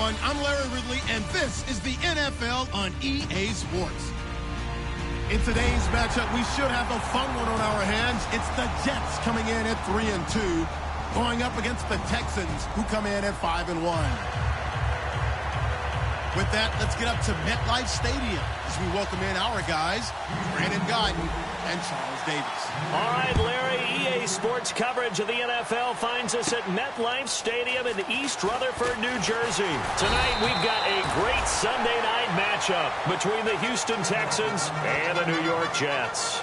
everyone. I'm Larry Ridley, and this is the NFL on EA Sports. In today's matchup, we should have a fun one on our hands. It's the Jets coming in at 3-2, going up against the Texans, who come in at 5-1. With that, let's get up to MetLife Stadium as we welcome in our guys, Brandon Godden and Charles Davis. All right, Larry, EA Sports coverage of the NFL finds us at MetLife Stadium in East Rutherford, New Jersey. Tonight, we've got a great Sunday night matchup between the Houston Texans and the New York Jets.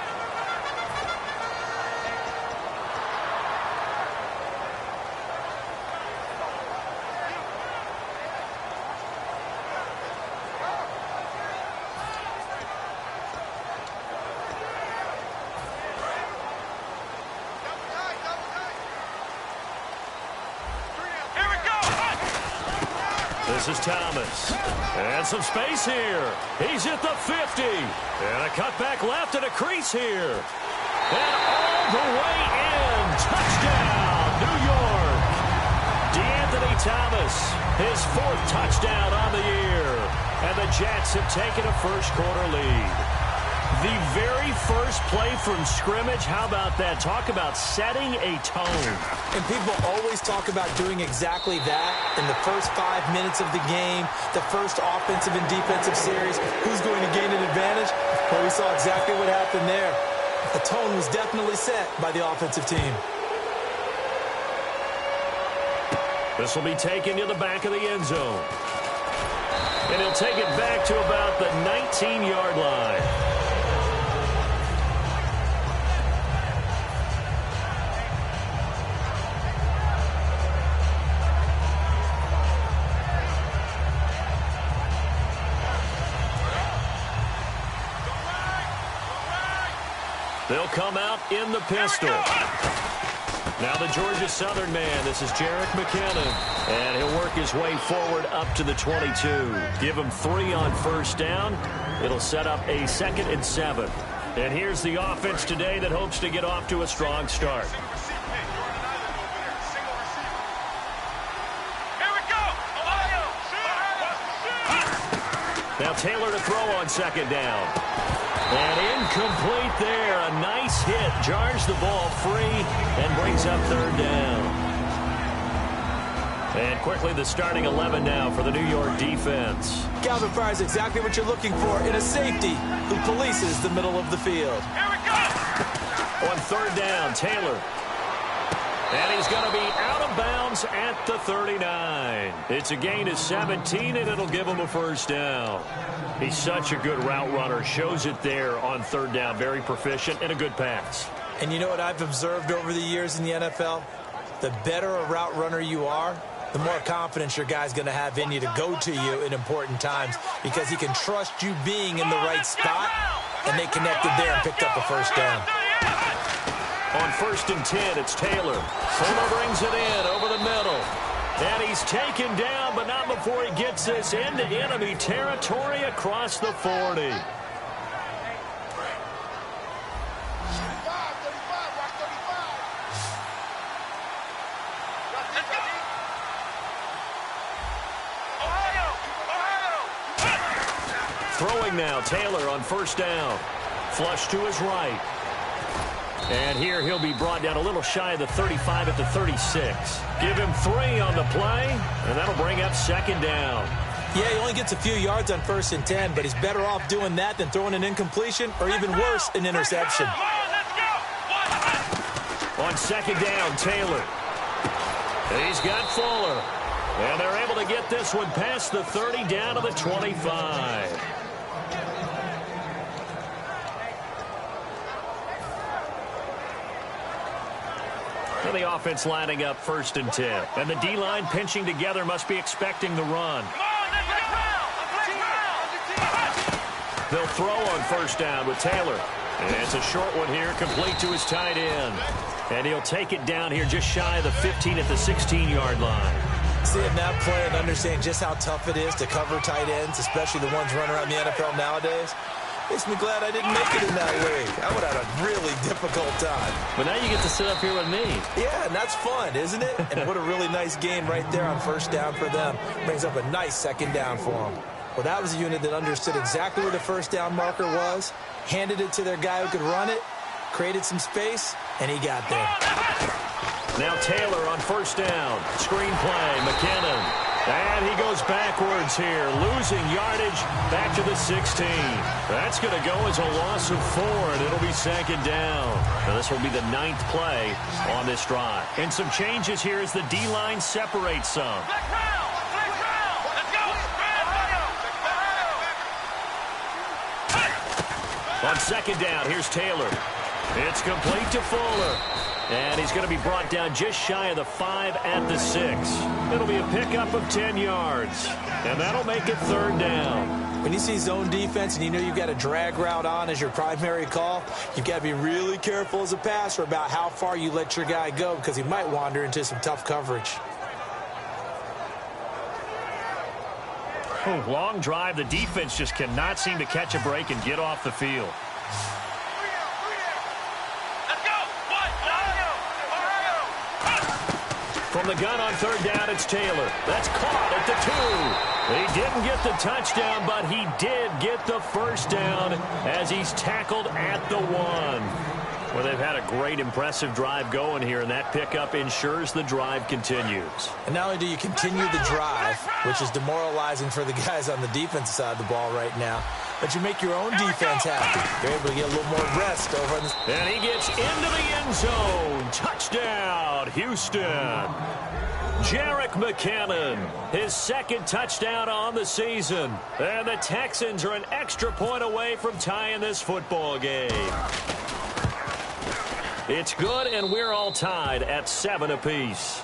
This is Thomas. And some space here. He's at the 50. And a cutback left and a crease here. And all the way in. Touchdown, New York. DeAnthony Thomas, his 4th touchdown on the year. And the Jets have taken a first-quarter lead. The very first play from scrimmage, how about that? Talk about setting a tone. And people always talk about doing exactly that in the first 5 minutes of the game, the first offensive and defensive series. Who's going to gain an advantage? Well, we saw exactly what happened there. The tone was definitely set by the offensive team. This will be taken to the back of the end zone. And he'll take it back to about the 19-yard line. They'll come out in the pistol. Now the Georgia Southern man, this is Jerick McKinnon. And he'll work his way forward up to the 22. Give him 3 on first down. It'll set up a 2nd and 7. And here's the offense today that hopes to get off to a strong start. Now Taylor to throw on 2nd down. And incomplete there. A nice hit. Jars the ball free and brings up 3rd down. And quickly the starting 11 now for the New York defense. Calvin Fry is exactly what you're looking for in a safety who polices the middle of the field. Here we go! On 3rd down, Taylor. And he's going to be out of bounds at the 39. It's a gain of 17, and it'll give him a first down. He's such a good route runner. Shows it there on 3rd down. Very proficient and a good pass. And you know what I've observed over the years in the NFL? The better a route runner you are, the more confidence your guy's going to have in you to go to you in important times because he can trust you being in the right spot, and they connected there and picked up a first down. On 1st and 10, it's Taylor. Fuller brings it in over the middle. And he's taken down, but not before he gets this into enemy territory across the 40. Throwing now, Taylor on 1st down. Flush to his right. And here he'll be brought down a little shy of the 35 at the 36. Give him 3 on the play, and that'll bring up 2nd down. Yeah, he only gets a few yards on 1st and 10, but he's better off doing that than throwing an incompletion or even worse, an interception. On 2nd down, Taylor. He's got Fuller. And they're able to get this one past the 30 down to the 25. And the offense lining up 1st and 10. And the D-line pinching together must be expecting the run. They'll throw on 1st down with Taylor. And it's a short one here, complete to his tight end. And he'll take it down here just shy of the 15 at the 16-yard line. Seeing that play and understanding just how tough it is to cover tight ends, especially the ones running around the NFL nowadays. Makes me glad I didn't make it in that league. I would have had a really difficult time. But now you get to sit up here with me. Yeah, and that's fun, isn't it? And what a really nice game right there on first down for them. Brings up a nice second down for them. Well, that was a unit that understood exactly where the first down marker was, handed it to their guy who could run it, created some space, and he got there. Now Taylor on first down. Screen play, McKinnon. And he goes backwards here, losing yardage back to the 16. That's going to go as a loss of 4, and it'll be second down. Now this will be the 9th play on this drive. And some changes here as the D-line separates some. On second down, here's Taylor. It's complete to Fuller. And he's going to be brought down just shy of the 5 at the 6. It'll be a pickup of 10 yards. And that'll make it third down. When you see zone defense and you know you've got a drag route on as your primary call, you've got to be really careful as a passer about how far you let your guy go because he might wander into some tough coverage. Long drive. The defense just cannot seem to catch a break and get off the field. From the gun on third down, it's Taylor. That's caught at the 2. He didn't get the touchdown, but he did get the first down as he's tackled at the 1. Well, they've had a great, impressive drive going here, and that pickup ensures the drive continues. And not only do you continue the drive, which is demoralizing for the guys on the defensive side of the ball right now, but you make your own defense happy. You're able to get a little more rest over on this. And he gets into the end zone. Touchdown, Houston. Jerick McKinnon, his second touchdown on the season. And the Texans are an extra point away from tying this football game. It's good, and we're all tied at 7 apiece.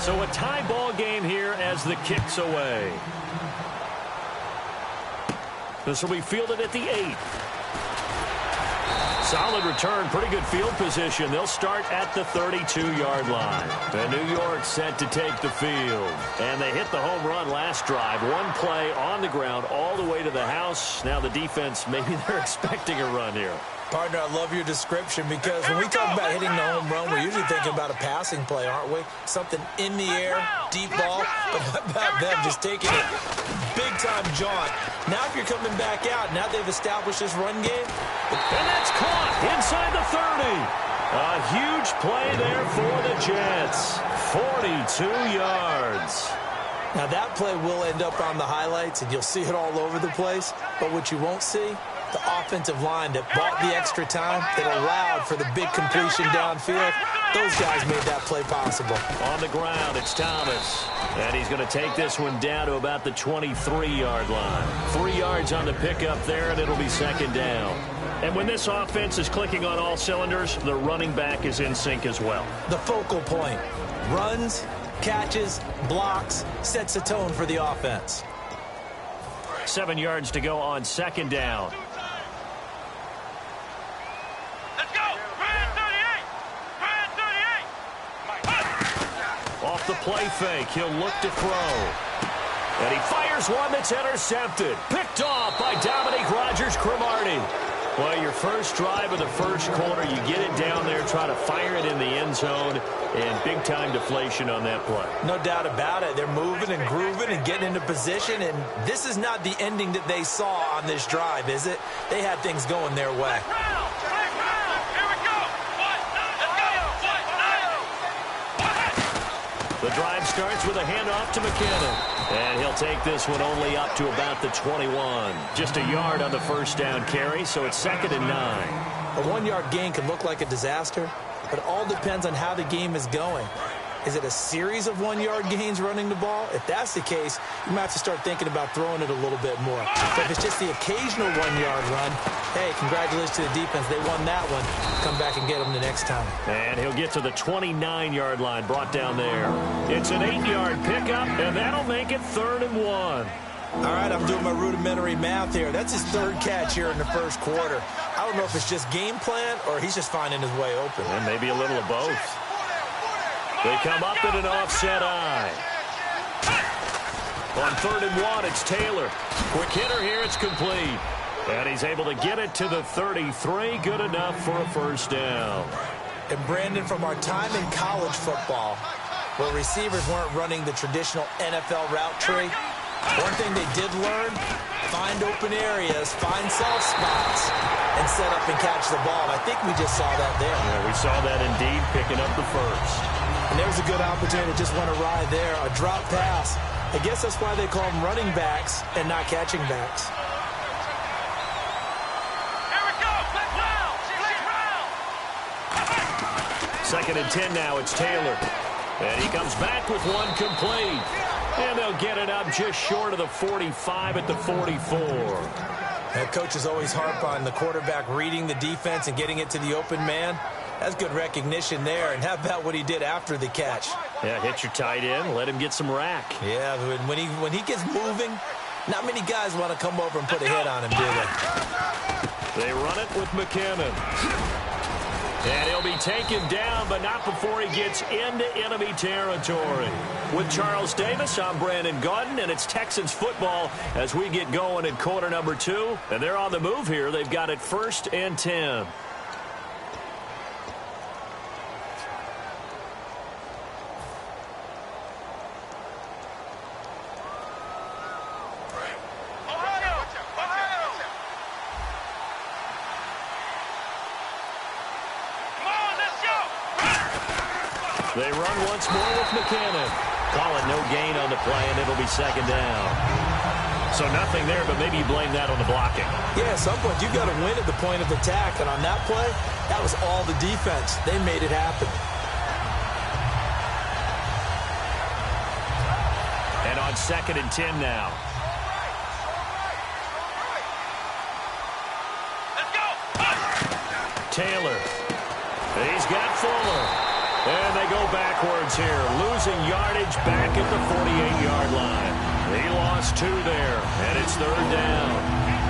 So a tie ball game here as the kick's away. This will be fielded at the 8. Solid return, pretty good field position. They'll start at the 32-yard line. And New York set to take the field. And they hit the home run last drive. One play on the ground all the way to the house. Now the defense, maybe they're expecting a run here. Partner, I love your description because when we talk about hitting the home run, we're usually thinking about a passing play, aren't we? Something in the air, deep ball. But how about them just taking it big-time jaunt? Now if you're coming back out, now they've established this run game. And that's caught inside the 30. A huge play there for the Jets. 42 yards. Now that play will end up on the highlights, and you'll see it all over the place. But what you won't see, the offensive line that bought the extra time, that allowed for the big completion downfield. Those guys made that play possible. On the ground, it's Thomas. And he's going to take this one down to about the 23-yard line. 3 yards on the pickup there, and it'll be second down. And when this offense is clicking on all cylinders, the running back is in sync as well. The focal point. Runs, catches, blocks, sets the tone for the offense. 7 yards to go on second down. Off the play fake, he'll look to throw. And he fires one that's intercepted. Picked off by Dominique Rodgers-Cromartie. Well, your first drive of the first quarter, you get it down there, try to fire it in the end zone, and big-time deflation on that play. No doubt about it. They're moving and grooving and getting into position, and this is not the ending that they saw on this drive, is it? They had things going their way. The drive starts with a handoff to McKinnon. And he'll take this one only up to about the 21. Just a yard on the first down carry, so it's 2nd and 9. A 1-yard gain can look like a disaster, but it all depends on how the game is going. Is it a series of 1-yard gains running the ball? If that's the case, you might have to start thinking about throwing it a little bit more. But if it's just the occasional 1-yard run, hey, congratulations to the defense. They won that one. Come back and get them the next time. And he'll get to the 29-yard line, brought down there. It's an 8-yard pickup, and that'll make it 3rd and 1. All right, I'm doing my rudimentary math here. That's his 3rd catch here in the first quarter. I don't know if it's just game plan or he's just finding his way open. And maybe a little of both. They come up in an offset eye. On 3rd and 1, it's Taylor. Quick hitter here, it's complete. And he's able to get it to the 33. Good enough for a first down. And Brandon, from our time in college football, where receivers weren't running the traditional NFL route tree, one thing they did learn, find open areas, find soft spots, and set up and catch the ball. I think we just saw that there. Yeah, we saw that indeed, picking up the first. And there's a good opportunity that just went awry there, a drop pass. I guess that's why they call them running backs and not catching backs. Second and 10 now, it's Taylor. And he comes back with one complete. And they'll get it up just short of the 45 at the 44. That coaches always harp on the quarterback reading the defense and getting it to the open man. That's good recognition there. And how about what he did after the catch? Yeah, hit your tight end, let him get some rack. Yeah, when he gets moving, not many guys want to come over and put a hit on him, do they? They run it with McKinnon. And he'll be taken down, but not before he gets into enemy territory. With Charles Davis, I'm Brandon Gaudin, and it's Texans football as we get going in quarter number 2. And they're on the move here. They've got it 1st and 10. They run once more with McKinnon. Call it no gain on the play, and it'll be 2nd down. So nothing there, but maybe you blame that on the blocking. Yeah, at some point, you've got to win at the point of attack. And on that play, that was all the defense. They made it happen. And on 2nd and 10 now. Let's go! Taylor. He's got Fuller. And they go backwards here, losing yardage back at the 48-yard line. He lost 2 there, and it's 3rd down.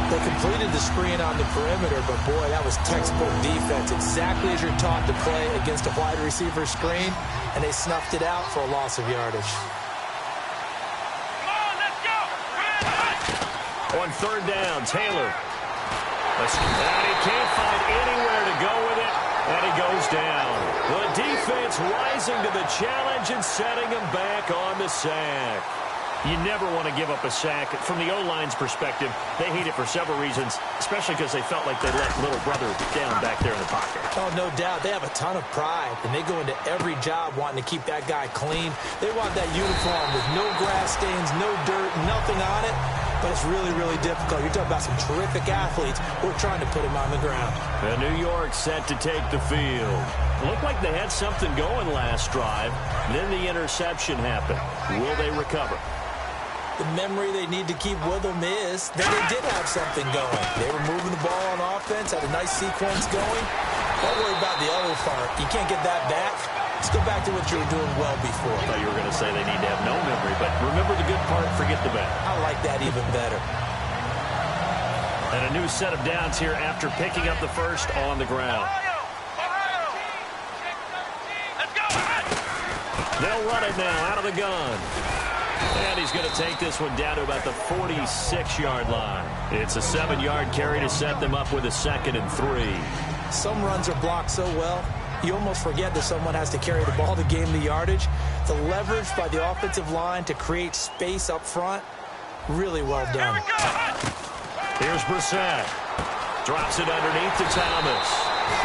They completed the screen on the perimeter, but, boy, that was textbook defense, exactly as you're taught to play against a wide receiver screen, and they snuffed it out for a loss of yardage. Come on, let's go! On 3rd down, Taylor. And he can't find anywhere to go with it. And he goes down. The defense rising to the challenge and setting him back on the sack. You never want to give up a sack. From the O-line's perspective, they hate it for several reasons, especially because they felt like they let little brother down back there in the pocket. Oh, no doubt. They have a ton of pride, and they go into every job wanting to keep that guy clean. They want that uniform with no grass stains, no dirt, nothing on it. But it's really, really difficult. You're talking about some terrific athletes who are trying to put him on the ground. And New York set to take the field. Looked like they had something going last drive. Then the interception happened. Will they recover? The memory they need to keep with them is that they did have something going. They were moving the ball on offense, had a nice sequence going. Don't worry about the other part. You can't get that back. Let's go back to what you were doing well before. I thought you were going to say they need to have no memory, but remember the good part, forget the bad. I like that even better. And a new set of downs here after picking up the first on the ground. Let's go! They'll run it now out of the gun. And he's going to take this one down to about the 46-yard line. It's a 7-yard carry to set them up with a 2nd and 3. Some runs are blocked so well, you almost forget that someone has to carry the ball to gain the yardage. The leverage by the offensive line to create space up front, really well done. Here's Brissett. Drops it underneath to Thomas.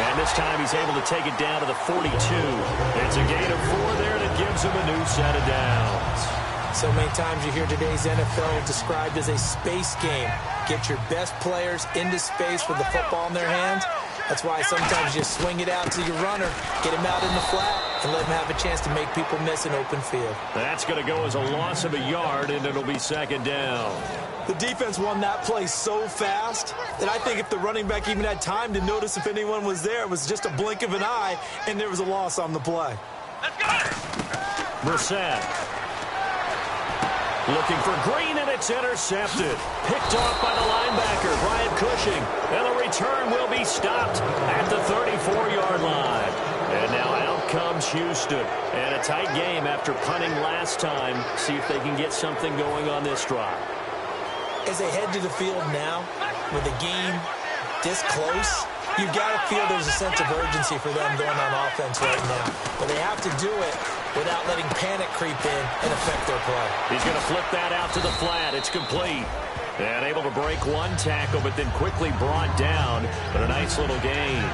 And this time he's able to take it down to the 42. It's a gain of 4 there, and it gives him a new set of downs. So many times you hear today's NFL described as a space game. Get your best players into space with the football in their hands. That's why sometimes you swing it out to your runner, get him out in the flat, and let him have a chance to make people miss an open field. That's going to go as a loss of a yard, and it'll be 2nd down. The defense won that play so fast that I think if the running back even had time to notice if anyone was there, it was just a blink of an eye, and there was a loss on the play. Let's go! Brissett. Looking for Green, and it's intercepted. Picked off by the linebacker, Brian Cushing. And the return will be stopped at the 34-yard line. And now out comes Houston. And a tight game after punting last time. See if they can get something going on this drive. As they head to the field now, with the game this close, you've got to feel there's a sense of urgency for them going on offense right now. But they have to do it without letting panic creep in and affect their play. He's going to flip that out to the flat. It's complete. And able to break one tackle, but then quickly brought down. But a nice little gain.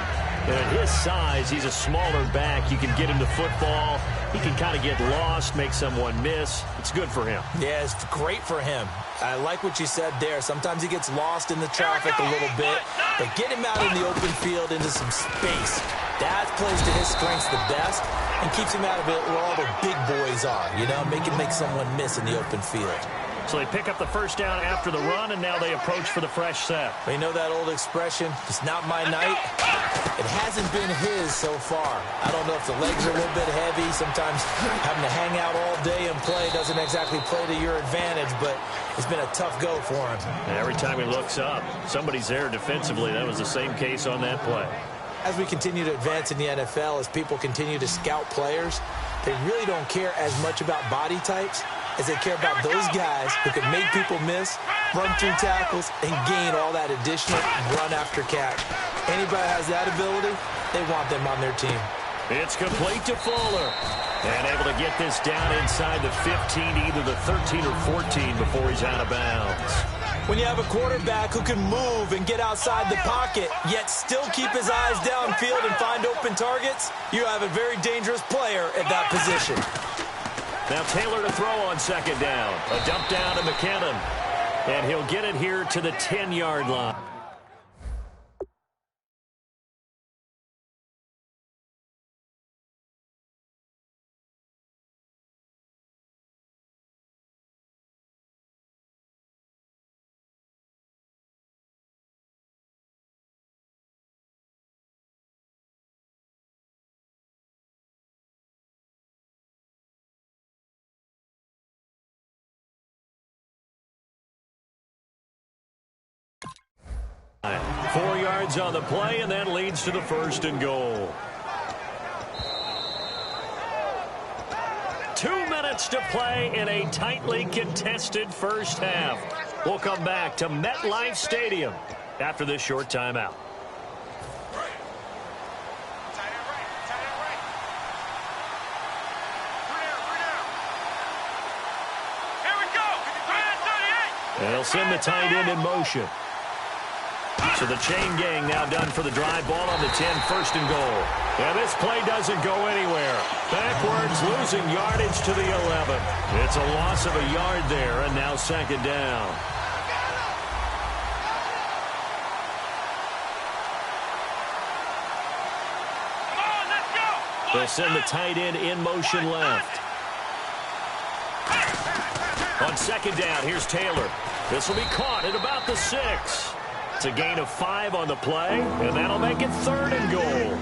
And at his size, he's a smaller back. You can get him to football. He can kind of get lost, make someone miss. It's good for him. Yeah, it's great for him. I like what you said there. Sometimes he gets lost in the traffic a little bit, but get him out in the open field into some space. That plays to his strengths the best and keeps him out of it where all the big boys are, you know, make someone miss in the open field. So they pick up the first down after the run, and now they approach for the fresh set. You know that old expression, it's not my night? It hasn't been his so far. I don't know if the legs are a little bit heavy. Sometimes having to hang out all day and play doesn't exactly play to your advantage, but it's been a tough go for him. And every time he looks up, somebody's there defensively. That was the same case on that play. As we continue to advance in the NFL, as people continue to scout players, they really don't care as much about body types as they care about those guys who can make people miss, run through tackles, and gain all that additional run after catch. Anybody has that ability, they want them on their team. It's complete to Fuller. And able to get this down inside the 15, either the 13 or 14 before he's out of bounds. When you have a quarterback who can move and get outside the pocket, yet still keep his eyes downfield and find open targets, you have a very dangerous player at that position. Now Taylor to throw on second down. A dump down to McKinnon. And he'll get it here to the 10-yard line. line. 4 yards on the play, and that leads to the 1st and goal. 2 minutes to play in a tightly contested first half. We'll come back to MetLife Stadium after this short timeout. And they'll send the tight end in motion. So the chain gang now done for the drive. Ball on the 10, 1st and goal. And this play doesn't go anywhere. Backwards, losing yardage to the 11. It's a loss of a yard there, and now 2nd down. They'll send the tight end in motion left. On 2nd down, here's Taylor. This will be caught at about the 6. It's a gain of 5 on the play, and that'll make it 3rd and goal.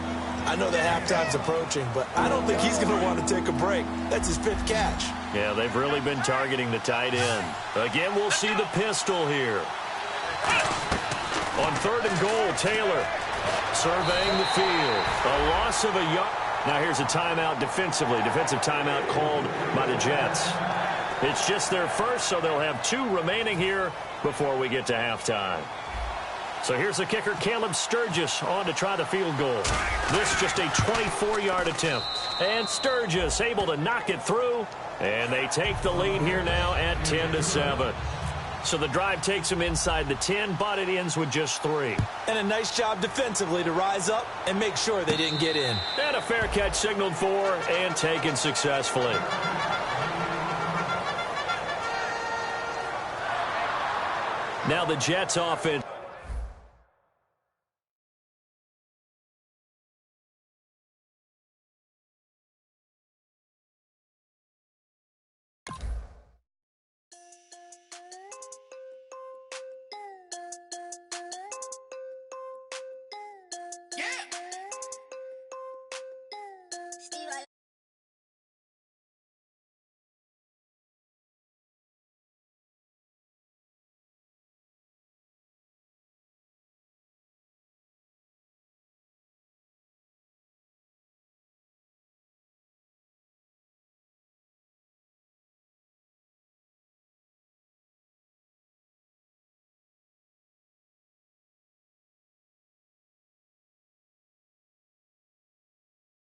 I know that halftime's approaching, but I don't think he's going to want to take a break. That's his 5th catch. Yeah, they've really been targeting the tight end. Again, we'll see the pistol here. On 3rd and goal, Taylor surveying the field. A loss of a yard. Now here's a timeout defensively. Defensive timeout called by the Jets. It's just their first, so they'll have 2 remaining here before we get to halftime. So here's the kicker, Caleb Sturgis, on to try the field goal. This just a 24-yard attempt. And Sturgis able to knock it through. And they take the lead here now at 10-7. So the drive takes them inside the 10, but it ends with just 3. And a nice job defensively to rise up and make sure they didn't get in. And a fair catch signaled for and taken successfully. Now the Jets offense.